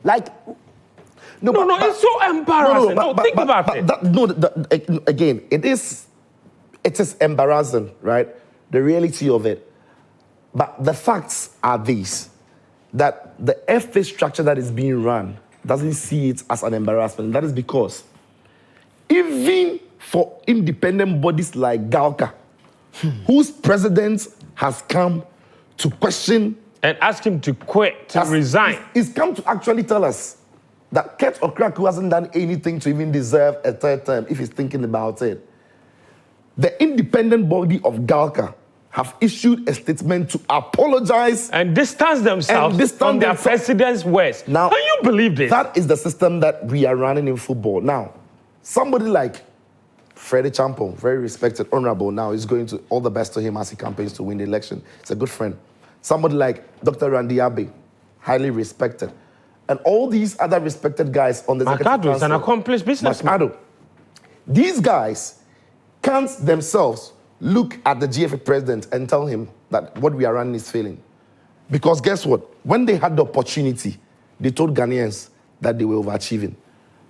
Like, no, it's so embarrassing. Think about it. Again, it is embarrassing, right? The reality of it. But the facts are these, that the FA structure that is being run doesn't see it as an embarrassment. That is because even for independent bodies like Galka, whose president has come to question and ask him to quit, to resign. He's come to actually tell us that Kurt Okraku hasn't done anything to even deserve a third term if he's thinking about it. The independent body of Galka have issued a statement to apologize and distance themselves from their president's words. Now, can you believe this? That is the system that we are running in football. Now, somebody like Freddie Champon, very respected, honorable, now is going to all the best to him as he campaigns to win the election. He's a good friend. Somebody like Dr. Randy Abe, highly respected. And all these other respected guys on the executive council. is an accomplished businessman. These guys can't themselves look at the GFA president and tell him that what we are running is failing. Because guess what? When they had the opportunity, they told Ghanaians that they were overachieving.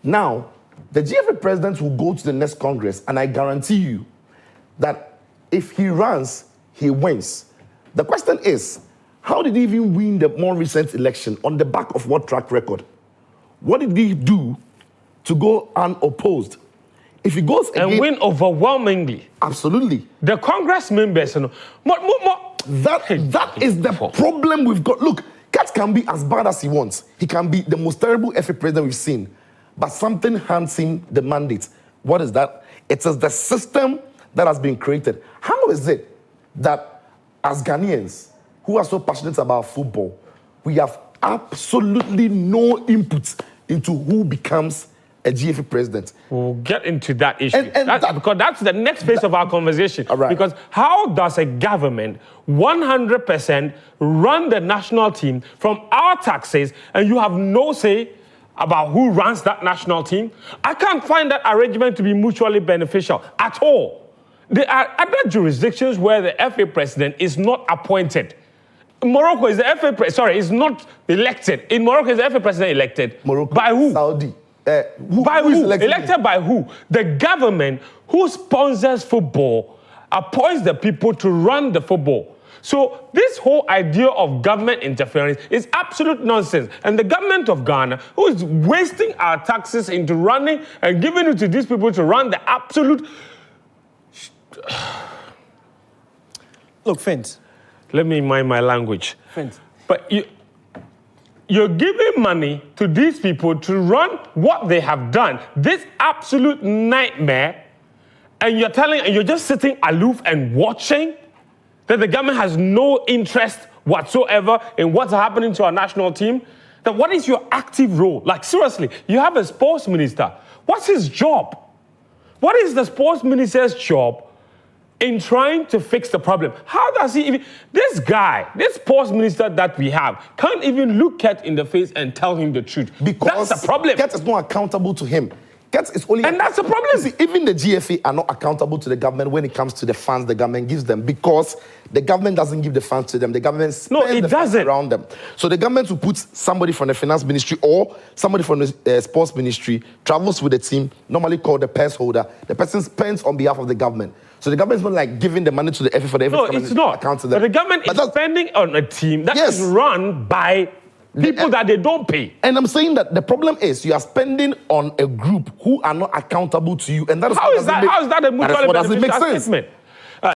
Now, the GFA president will go to the next Congress, and I guarantee you that if he runs, he wins. The question is, how did he even win the more recent election? On the back of what track record? What did he do to go unopposed? If he goes again, and win overwhelmingly. Absolutely. The Congress members, that is the problem we've got. Look, Kat can be as bad as he wants. He can be the most terrible FA president we've seen. But something hands him the mandate. What is that? It is the system that has been created. How is it that as Ghanaians who are so passionate about football, we have absolutely no input into who becomes a GFA president? We'll get into that issue. Because that's the next phase of our conversation. Right. Because how does a government 100% run the national team from our taxes and you have no say about who runs that national team? I can't find that arrangement to be mutually beneficial at all. There are other jurisdictions where the FA president is not appointed. In Morocco is the FA president, is not elected. In Morocco is the FA president elected. Morocco, by who? Saudi. By who? Elected by who? The government who sponsors football appoints the people to run the football. So this whole idea of government interference is absolute nonsense. And the government of Ghana, who is wasting our taxes into running and giving it to these people to run the absolute... Look, Fins. Let me mind my language. Fins. But you're giving money to these people to run what they have done, this absolute nightmare, and you're just sitting aloof and watching that the government has no interest whatsoever in what's happening to our national team. Then what is your active role? Like, seriously, you have a sports minister. What's his job? What is the sports minister's job in trying to fix the problem? How does he even... This guy, this sports minister that we have, can't even look Ket in the face and tell him the truth. Because that's the problem. Ket is not accountable to him. Ket is only... And that's the problem. See, even the GFA are not accountable to the government when it comes to the funds the government gives them, because the government doesn't give the funds to them. The government spends the funds around them. So the government will put somebody from the finance ministry or somebody from the sports ministry, travels with the team, normally called the purse holder. The person spends on behalf of the government. So the government is not like giving the money to the FA for the FA. No, it's not. Account to them. But the government is spending on a team that is run by people that they don't pay. And I'm saying that the problem is you are spending on a group who are not accountable to you. And that is how is that a mutually beneficial statement?